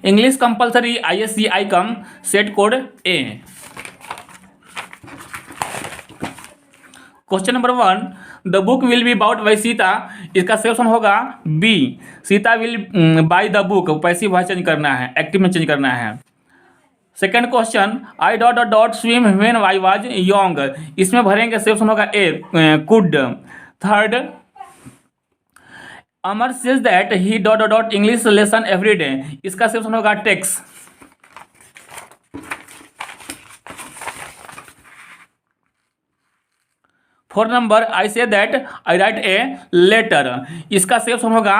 English compulsory ISCI come set code A। Question number 1, the book will be bought by Sita, इसका सही option होगा B, Sita will buy the book, passive voice change करना है, active में change करना है। Second question, I dot dot dot swim when I was young, इसमें भरेंगे, सही ऑप्शन होगा A, could. Third, Amar says that he dot dot dot English lesson every day, इसका सही ऑप्शन होगा takes. Fourth number, I say that I write a letter, इसका सही option होगा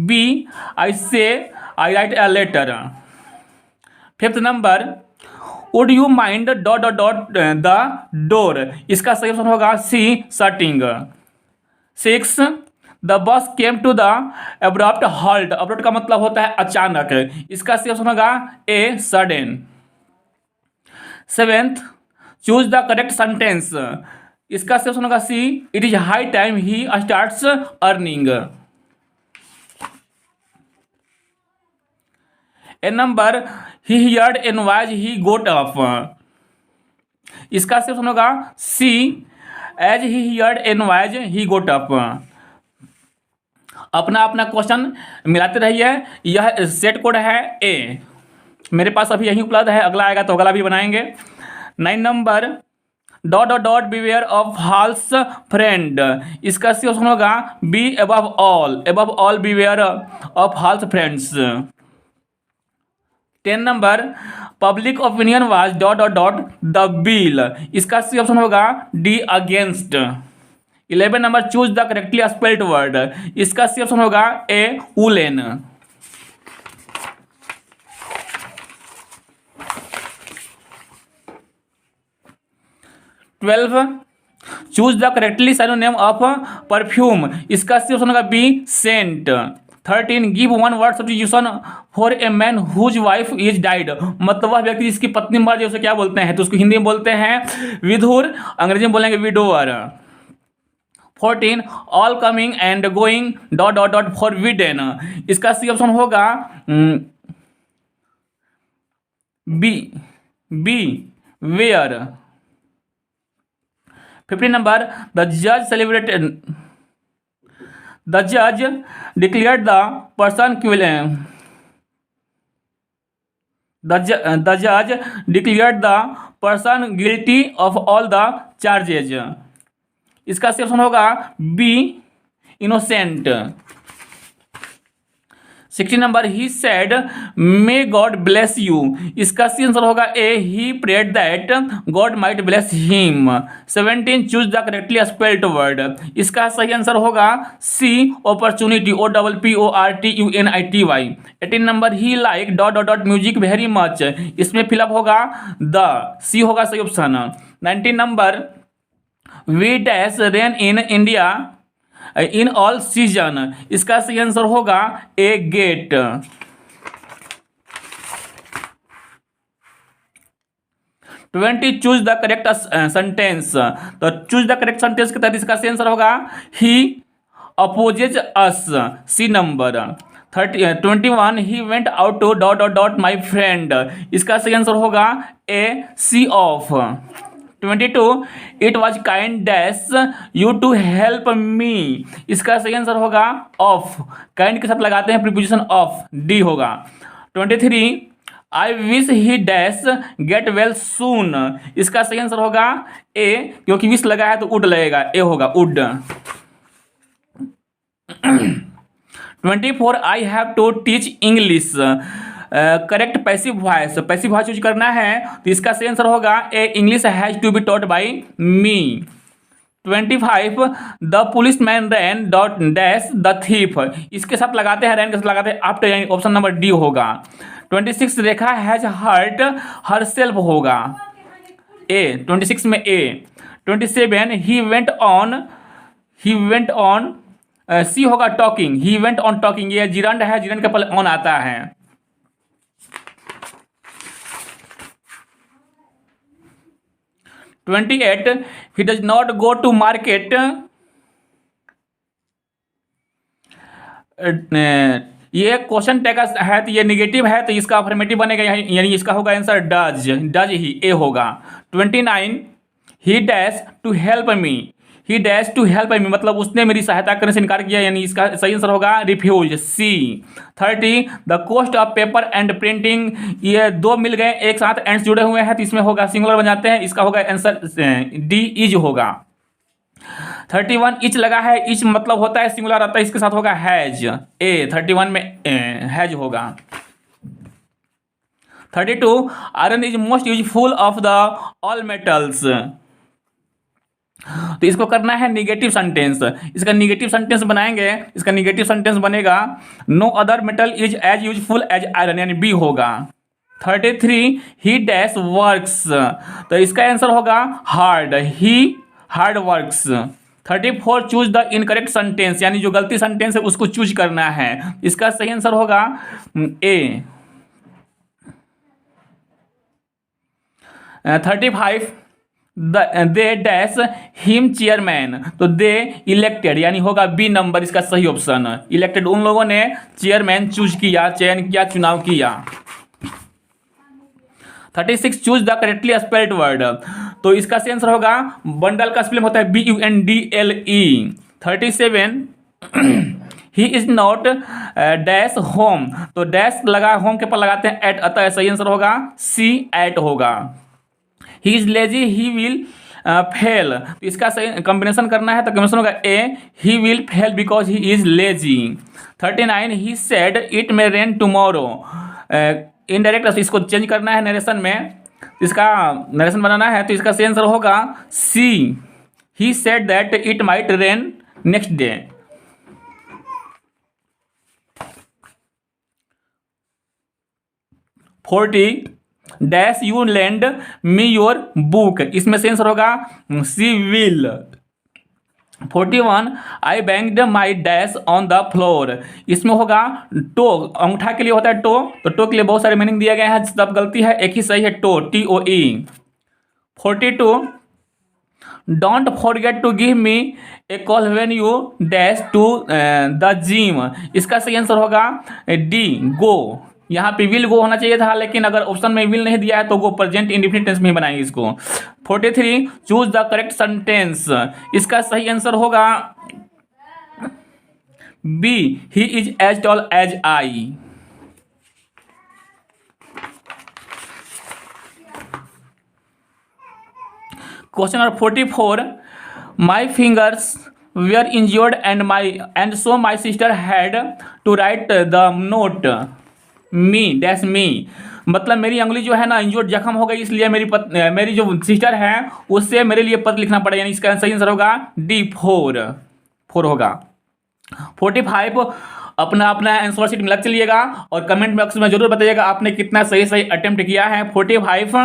B, I say I write a letter. Fifth number, would you mind dot dot dot the door, इसका सही option होगा C, shutting. Six, the bus came to the abrupt halt, abrupt का मतलब होता है अचानक, इसका सही ऑप्शन होगा A, sudden. Seventh, choose the correct sentence, इसका सही ऑप्शन होगा C, it is high time he starts earning. A number, he heard an was he got up, इसका सही ऑप्शन होगा C, as he heard an was he got up. अपना अपना question मिलाते रहिए, यह सेट कोड है A, मेरे पास अभी यही उपलब्ध है, अगला आएगा तो अगला भी बनाएंगे। 9 number, dot dot dot beware of false friend, इसका सही ऑप्शन होगा B, above all beware of false friends. 10 number, public opinion was dot dot dot the bill, इसका सही ऑप्शन होगा D, against. 11 number, choose the correctly spelled word, इसका सही option होगा A, woollen. 12, choose the correctly synonym of perfume, इसका सही option होगा B, scent. 13, give one word substitution for a man whose wife is died, मतलब वह व्यक्ति जिसकी पत्नी मर जाए उसे क्या बोलते हैं, तो उसको हिंदी में बोलते हैं विधुर, अंग्रेजी में बोलेंगे widower. 14, all coming and going dot dot dot forbidden, इसका सही ऑप्शन होगा बी, वेयर। 15 नंबर, द जज declared the person guilty of all the charges, इसका सही ऑप्शन होगा B, इनोसेंट। 16 नंबर, he said may God bless you, इसका सही आंसर होगा A, he prayed that God might bless him. 17, choose the correctly spelled word, इसका सही answer होगा C, opportunity, OPPORTUNITY। 18 number, he like dot dot dot music very much, इसमें fill up होगा the C होगा सही option. 19 number, we dash rain in India in all season, इसका सही answer होगा A, get. 20, choose the correct sentence, तो choose the correct sentence के तहत इसका सही आंसर होगा he opposes us, C number. 21, he went out to dot dot dot my friend, इसका सही आंसर होगा A, C of. 22, it was kind dash you to help me, इसका सही आंसर होगा ऑफ, काइंड के साथ लगाते हैं प्रीपोजिशन ऑफ, D होगा। 23, I wish he dash get well soon, इसका सही आंसर होगा A, क्योंकि विश लगा है तो वुड लगेगा, A होगा would. 24, I have to teach English, correct passive voice use करना है, तो इसका सही आंसर होगा A, English has to be taught by me. 25, the police man ran dot dash the thief, इसके साथ लगाते हैं, रैन के साथ लगाते हैं आफ्टर, यानी ऑप्शन नंबर D होगा। 26, रेखा हैज हर्ट हर सेल्फ होगा A, 26 में A। 27, he went on C होगा talking, he went on talking, ये जिरंड है, जिरंड के पहले ऑन आता है। 28, he does not go to market ये क्वेश्चन टैग है तो ये निगेटिव है तो इसका अफर्मेटिव बनेगा, यानी इसका होगा answer does, does he, A होगा। 29 he dash to help me, he dash to help me मतलब उसने मेरी सहायता करने से इनकार किया, यानी इसका सही आंसर होगा refuse, C. 30 the cost of paper and printing, ये दो मिल गए एक साथ, एंड्स जुड़े हुए हैं तो इसमें होगा सिंगुलर बन जाते हैं, इसका होगा आंसर डी, इज होगा। 31 इच लगा है, इच मतलब होता है सिंगुलर आता है, इसके साथ होगा हैज, ए 31 में हैज होगा। 32 iron is most useful of the all metals, तो इसको करना है निगेटिव सेंटेंस, इसका निगेटिव सेंटेंस बनाएंगे, इसका निगेटिव सेंटेंस बनेगा no other metal is as useful as iron, यानी बी होगा। 33 ही डैश वर्क्स, तो इसका आंसर होगा hard, he hard works. 34 choose the incorrect sentence, यानी जो गलती सेंटेंस है उसको चूज करना है, इसका सही आंसर होगा ए। 35 दे डैश हिम चेयरमैन, तो दे इलेक्टेड, यानी होगा बी नंबर इसका सही ऑप्शन, इलेक्टेड उन लोगों ने चेयरमैन चूज किया, चयन किया, चुनाव किया। 36 choose the correctly spelled word, तो इसका सही आंसर होगा बंडल का स्पेलिंग होता है BUNDLE। 37 he is not dash home, तो डैश लगा होम के पर लगाते हैं एट, अतः सही आंसर होगा सी, एट होगा। He is lazy he will fail, तो इसका सही कॉम्बिनेशन करना है तो कॉम्बिनेशन होगा A, he will fail because he is lazy. 39 he said it may rain tomorrow, indirect इसको चेंज करना है नरेशन में, इसका नरेशन बनाना है तो इसका सही आंसर होगा C, he said that it might rain next day. 40 dash you lend me your book, इसमें सही आंसर होगा C will. 41 I banged my dash on the floor, इसमें होगा टो, अंगूठा के लिए होता है टो, तो टो के लिए बहुत सारे मीनिंग दिए गए हैं, सब गलती है, एक ही सही है toe, TOE। 42 don't forget to give me a call when you dash to the gym, इसका सही आंसर होगा डी, गो, यहाँ पे विल गो होना चाहिए था, लेकिन अगर ऑप्शन में विल नहीं दिया है तो गो प्रेजेंट इंडेफिनिट टेंस में ही बनाएंगे इसको। 43 चूज द करेक्ट सेंटेंस, इसका सही आंसर होगा B, he is as tall as I. Question number 44 my fingers were injured and so my sister had to write the note me dash me, मतलब मेरी अंगुली जो है ना इंजोर्ड जख्म हो गई, इसलिए मेरी जो सिस्टर है उससे मेरे लिए पत्र लिखना पड़ेगा, यानी इसका सही आंसर होगा डी, 4 होगा। 45 अपना आंसर शीट में लग चलिएगा और कमेंट बॉक्स में जरूर बताइएगा आपने कितना सही अटेम्प्ट किया है। 45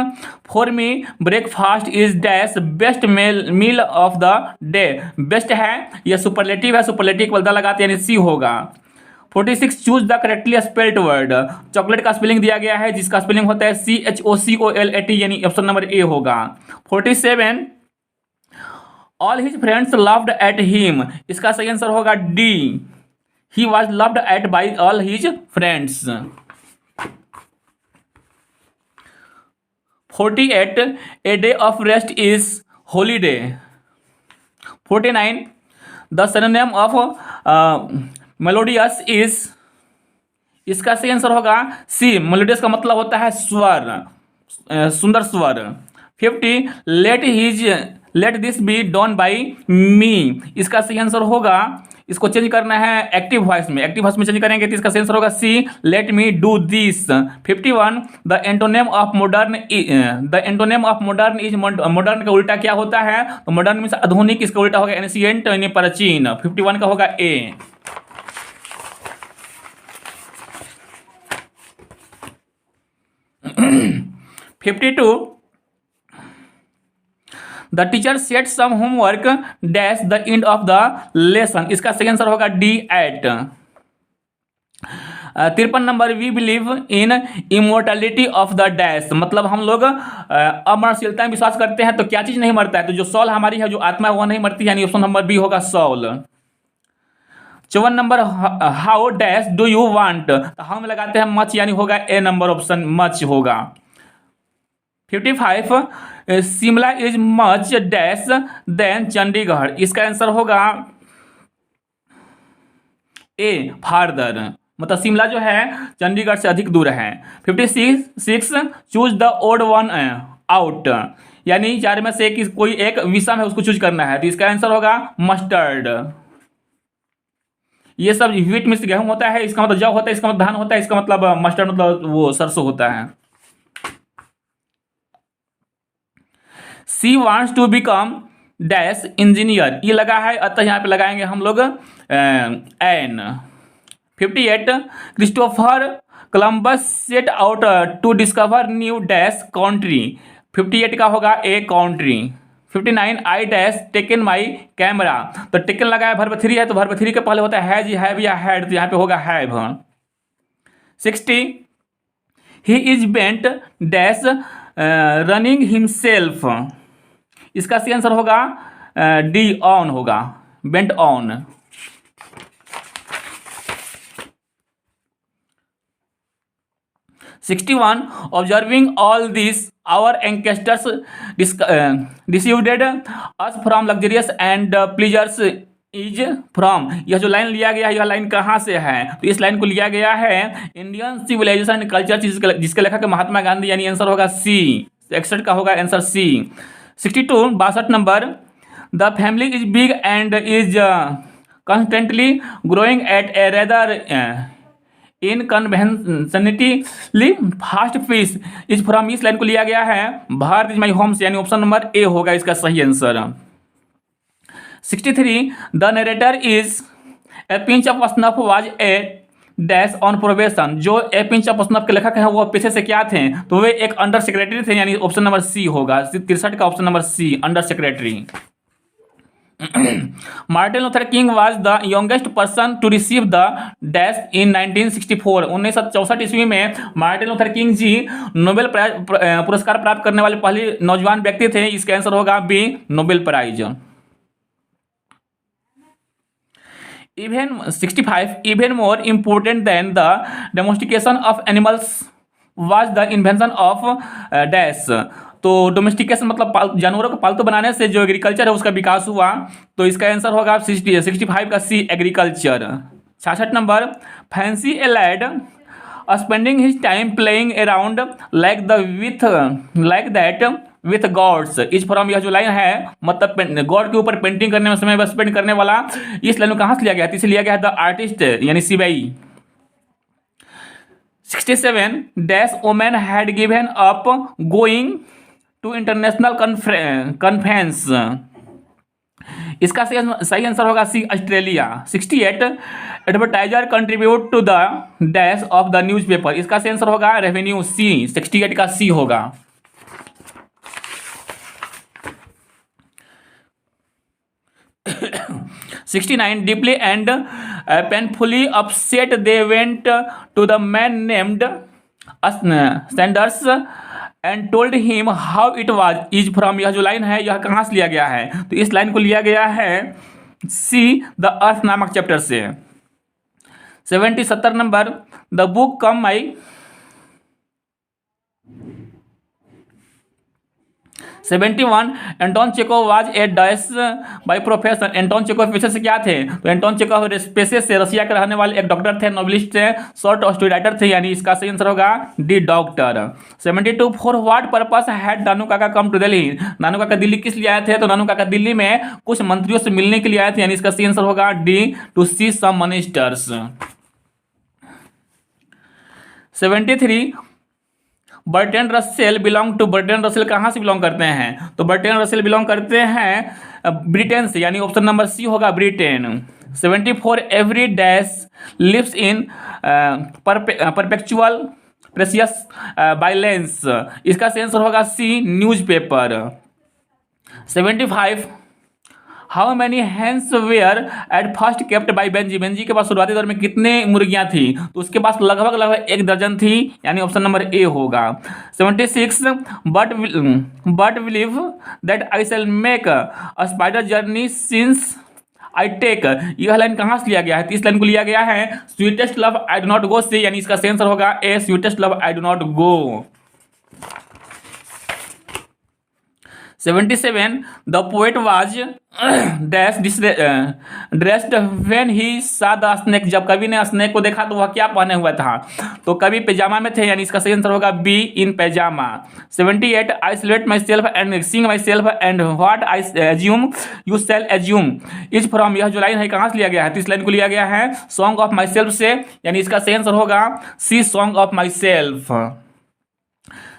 for me breakfast is dash best meal of the day, best है यह सुपरलेटिव है, सुपरलेटिव को बदला लगाते यानी सी होगा। 46 choose the correctly spelled word, chocolate का स्पेलिंग दिया गया है जिसका स्पेलिंग होता है CHOCOLAT, यानी ऑप्शन नंबर ए होगा। 47 all his friends loved at him, इसका सही आंसर होगा D, he was loved at by all his friends. 48 a day of rest is holiday. 49 the synonym of melodious is, इसका सही answer होगा सी, melodious का मतलब होता है स्वर, सुंदर स्वर। 50 let this be done by me, इसका सही आंसर होगा, इसको चेंज करना है एक्टिव वॉइस में, एक्टिव वॉइस में चेंज करेंगे तो इसका सही आंसर होगा C, let me do this. 51 the antonym of modern is, modern का उल्टा क्या होता है, तो मॉडर्न मींस आधुनिक, इसका उल्टा होगा एंशिएंट यानी प्राचीन। 51 का होगा A. 52 the teacher set some homework dash the end of the lesson, इसका सही आंसर होगा D, at. 53 number we believe in immortality of the dash, मतलब हम लोग अमरशीलता में विश्वास करते हैं तो क्या चीज नहीं मरता है, तो जो सोल हमारी है, जो आत्मा है वो नहीं मरती है, यानी ऑप्शन नंबर बी होगा soul. 54 number, how dash do you want, तो हाउ में लगाते हैं मच, यानी होगा ए नंबर ऑप्शन मच होगा। 55, Shimla is much dash then Chandigarh, इसका आंसर होगा ए फार्दर, मतलब शिमला जो है चंडीगढ़ से अधिक दूर है। 56, choose the odd one out, यानी 4 में से कोई एक विषम है उसको चूज करना है, तो इसका आंसर होगा मस्टर्ड। ये सब व्हीट मिक्स गेहूं होता है, इसका मतलब जौ होता है, इसका मतलब धान होता है, इसका मतलब मस्टर्ड मतलब वो सरसों होता है। She wants to become dash engineer, ये लगा है, अतः यहाँ पे लगाएंगे हम लोग an. 58, Christopher Columbus set out to discover new dash country, 58 का होगा A country. 59, I dash taken my camera, तो टेकन लगा है, वर्ब 3 है, तो वर्ब 3 के पहले होता है हैज, हैव या हैड, तो यहाँ पे होगा have. 60, he is bent dash running himself, इसका सी आंसर होगा डी ऑन होगा, bent on. 61, observing all this our ancestors deceived us from luxurious and pleasures is from, यह जो लाइन लिया गया है यह लाइन कहाँ से है, तो इस लाइन को लिया गया है इंडियन सिविलाइजेशन एंड कल्चर, जिसके लेखक महात्मा गांधी, यानी आंसर होगा सी। 61 का होगा answer C. 62, 62 number, the family is big and is constantly growing at a rather unconventionally fast pace is from, इस लाइन को लिया गया है भारत इज माई होम से, यानी ऑप्शन नंबर ए होगा इसका सही answer. 63, the narrator is a pinch of snuff was a dash on probation, जो ए पिंच ऑफ स्नफ के लेखक हैं वो पेशे से क्या थे, तो वे एक अंडर सेक्रेटरी थे, यानी ऑप्शन नंबर सी होगा। 63 का option number C, under secretary. Martin Luther King was the youngest person to receive the dash in 1964, 1964 ईस्वी में मार्टिन लूथर किंग जी नोबेल पुरस्कार प्राप्त करने वाले पहले नौजवान व्यक्ति थे, इसका आंसर होगा B Nobel prize. Even 65, even more important than the domestication of animals was the invention of dash, तो डोमेस्टिकेशन मतलब जानवरों को पालतू बनाने से जो एग्रीकल्चर है उसका विकास हुआ, तो इसका आंसर होगा 65 का C agriculture. 66 number, fancy a lad spending his time playing around like that with gods is from, यह जो लाइन है मतलब गॉड के ऊपर पेंटिंग करने में समय स्पेंड करने वाला, इस लाइन को कहाँ से लिया गया है, इसे लिया गया है द आर्टिस्ट यानी सीबई। 67, dash women had given up going to international conference, इसका सही आंसर होगा C Australia. 68, advertiser contribute to the dash of the newspaper, इसका सही आंसर होगा रेवेन्यू, सी 68 का सी होगा। 69, deeply and painfully upset they went to the man named Sanders and told him how it was is from, यह जो line है यह कहाँ से लिया गया है, तो इस लाइन को लिया गया है सी द अर्थ नामक चैप्टर से। 70 number, the book come my 71, Anton Chekhov was a dash by profession, Anton Chekhov पेशे से क्या थे, तो एंटोन चेकोव पेशे से रशिया के रहने वाले एक डॉक्टर थे, नोवेलिस्ट थे, शॉर्ट स्टोरी राइटर थे, यानी इसका सही आंसर होगा D doctor. 72, for what purpose had Nanu Kaka come to Delhi, नानू काका दिल्ली किस लिए आए थे, तो नानू काका दिल्ली में कुछ मंत्रियों से मिलने के लिए आए थे, यानी इसका सही आंसर होगा D to see some ministers. 73, Bertrand Russell belong to, Bertrand Russell कहाँ से बिलोंग करते हैं, तो बर्ट्रैंड रसेल बिलोंग करते हैं ब्रिटेन से, यानी ऑप्शन नंबर सी होगा Britain. 74, every dash lives in perpetual precious balance, इसका आंसर होगा C newspaper. 75, how many hens were at first kept by Benji, Benji के पास शुरुआती दौर में कितने मुर्गियां थी, तो उसके पास लगभग 1 दर्जन थी, यानी ऑप्शन नंबर ए होगा। 76, but believe that I shall make a spider journey since I take, यह लाइन कहाँ से लिया गया है? तो इस लाइन को लिया गया है sweetest love I do not go से, यानी इसका सही आंसर होगा A, sweetest love I do not go. 77, the poet was dash dressed when he saw the snake, जब कवि ने स्नेक को देखा तो वह क्या पहने हुआ था? तो कवि पैजामा में थे, यानी इसका सही आंसर होगा B, in pyjama. 78, I select myself and sing myself and what I assume you shall assume is from, यह जो लाइन है कहाँ से लिया गया है? तो इस लाइन को लिया गया है सॉन्ग ऑफ माई सेल्फ से, यानी इसका सही आंसर होगा C, song of myself.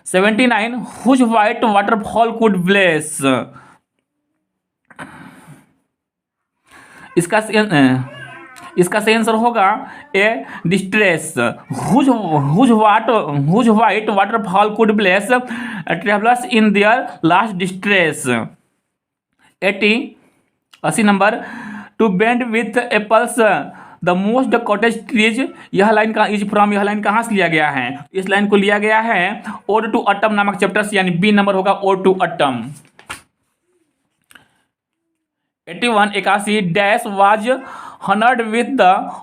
79, whose white waterfall could bless, इसका सही आंसर होगा A, distress. Whose white waterfall could bless travellers in their last distress. 80 number, to bend with apples the most cottage trees, यह लाइन का is from, यह line कहाँ से लिया गया है? इस लाइन को लिया गया है ओड टू अटम नामक चैप्टर से, यानी बी नंबर होगा ode to autumn. 81, 81, dash was honoured with the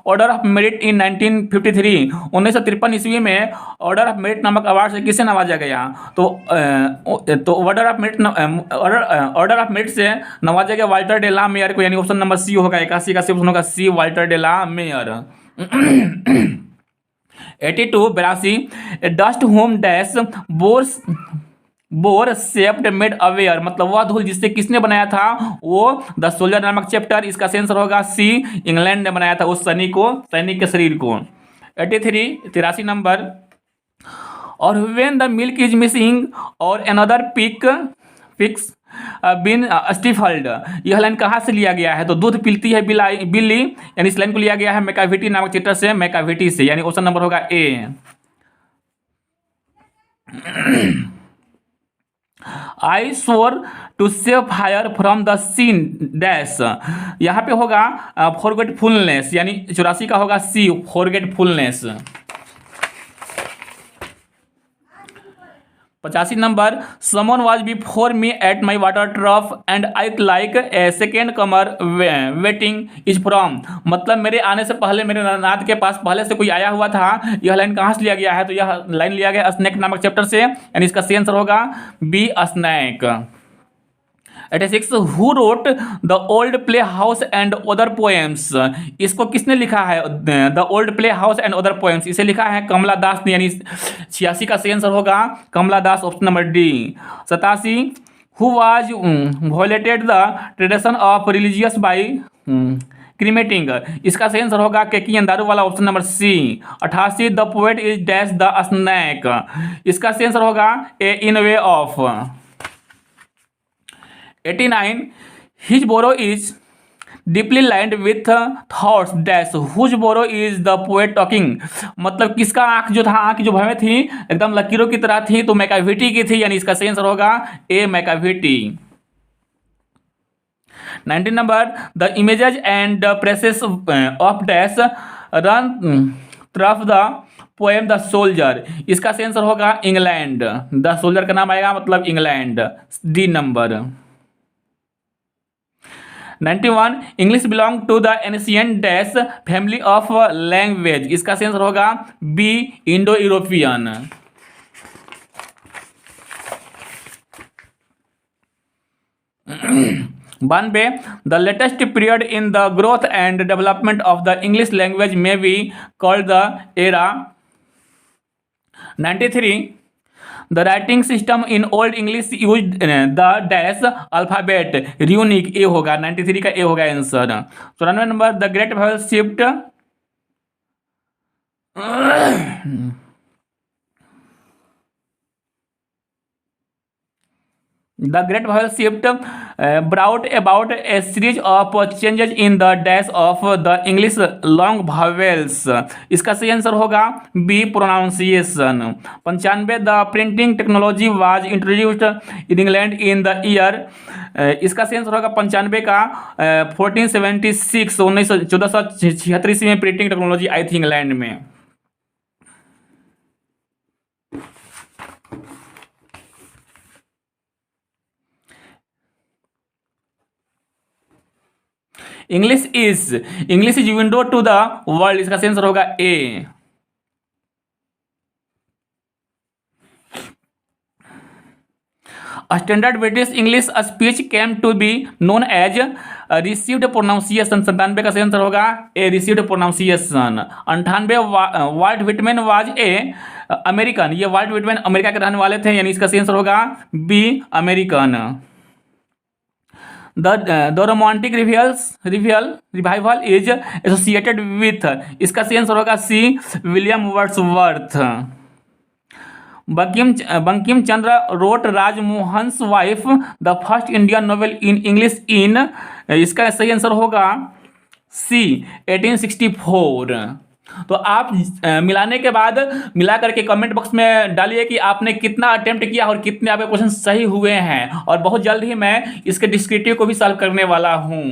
order of merit in 1953, 1953 ईस्वी में ऑर्डर ऑफ मेरिट नामक अवार्ड से किसे नवाजा गया? तो ऑर्डर ऑफ मेरिट से नवाजा गया वाल्टर डे ला मेयर को, यानी ऑप्शन नंबर सी होगा। 81 का ऑप्शन होगा C, Walter de la Mare. 82, 82, dust whom dash bore shaped made aware, मतलब वह धूल जिससे किसने बनाया था? वो द सोल्जर नामक चैप्टर, इसका आंसर होगा सी, इंग्लैंड ने बनाया था उस सैनिक के शरीर को। 83, 83 नंबर, और when the milk is missing और अनदर पिक्स बिन स्टिफल्ड, यह लाइन कहाँ से लिया गया है? तो दूध पीती है बिल्ली, यानी इस लाइन को लिया गया है मैकाविटी नामक चैप्टर से, मैकाविटी से, यानी ऑप्शन नंबर होगा A. I swore to save fire from the scene dash, यहाँ पे होगा फॉरगेटफुलनेस, यानी 84 का होगा C, forgetfulness. 85 number, someone was before me at my water trough and I like a second comer waiting is from, मतलब मेरे आने से पहले मेरे नाद के पास पहले से कोई आया हुआ था। यह लाइन कहाँ से लिया गया है? तो यह लाइन लिया गया स्नैक नामक चैप्टर से, यानी इसका सही आंसर होगा B, snack. 86, who wrote the old playhouse and other poems, इसको किसने लिखा है? The old playhouse and other poems, इसे लिखा है कमला दास ने, यानी 86 का सही आंसर होगा Kamala Das, option number D. 87, who was violated the tradition of religious by cremating, इसका सही आंसर होगा केकी अंदारू वाला, option number C. 88, the poet is dash the snake, इसका सही आंसर होगा A, in way of. 89, his burrow is deeply lined with thoughts dash whose burrow is the poet talking, मतलब किसका आंख जो था, आंख जो भवें थी एकदम लकीरों की तरह थी, तो मैकाविटी की थी, यानी इसका सही आंसर होगा A, Macavity. 19 number, the images and the phrases of dash run through the poem the soldier, इसका सही आंसर होगा इंग्लैंड, द सोल्जर का नाम आएगा मतलब England, D number. 91, English belong to the ancient dash family of language, इसका सही answer होगा B, Indo European. 92, the latest period in the growth and development of the English language में be called the era. 93, the writing system in old English use the dash alphabet unique, A होगा, 93 का A होगा answer. 94 number, the great vowel shift The Great Vowel Shift brought about a series of changes in the dash of the English long vowels, इसका सही answer होगा B, pronunciation. 95, the printing technology was introduced in England in the year, इसका सही answer होगा 95 का 1476, 1476 में printing technology आई थी England में। English is window to the world, इसका आंसर होगा A. Standard British English speech came to be known as received pronunciation, 97 का आंसर होगा A, received pronunciation. 98 Walt Whitman was a American, ये Walt Whitman America के रहने वाले थे, यानी इसका आंसर होगा B, American. The romantic revival is associated with, इसका आंसर होगा C, William Wordsworth. Bankim Chandra wrote Rajmohan's wife the first Indian novel in English in, इसका सही आंसर होगा सी, 1864। तो आप मिलाने के बाद मिला करके कमेंट बॉक्स में डालिए कि आपने कितना अटेम्प्ट किया और कितने आपके क्वेश्चन सही हुए हैं, और बहुत जल्द ही मैं इसके डिस्क्रिप्टिव को भी सॉल्व करने वाला हूँ।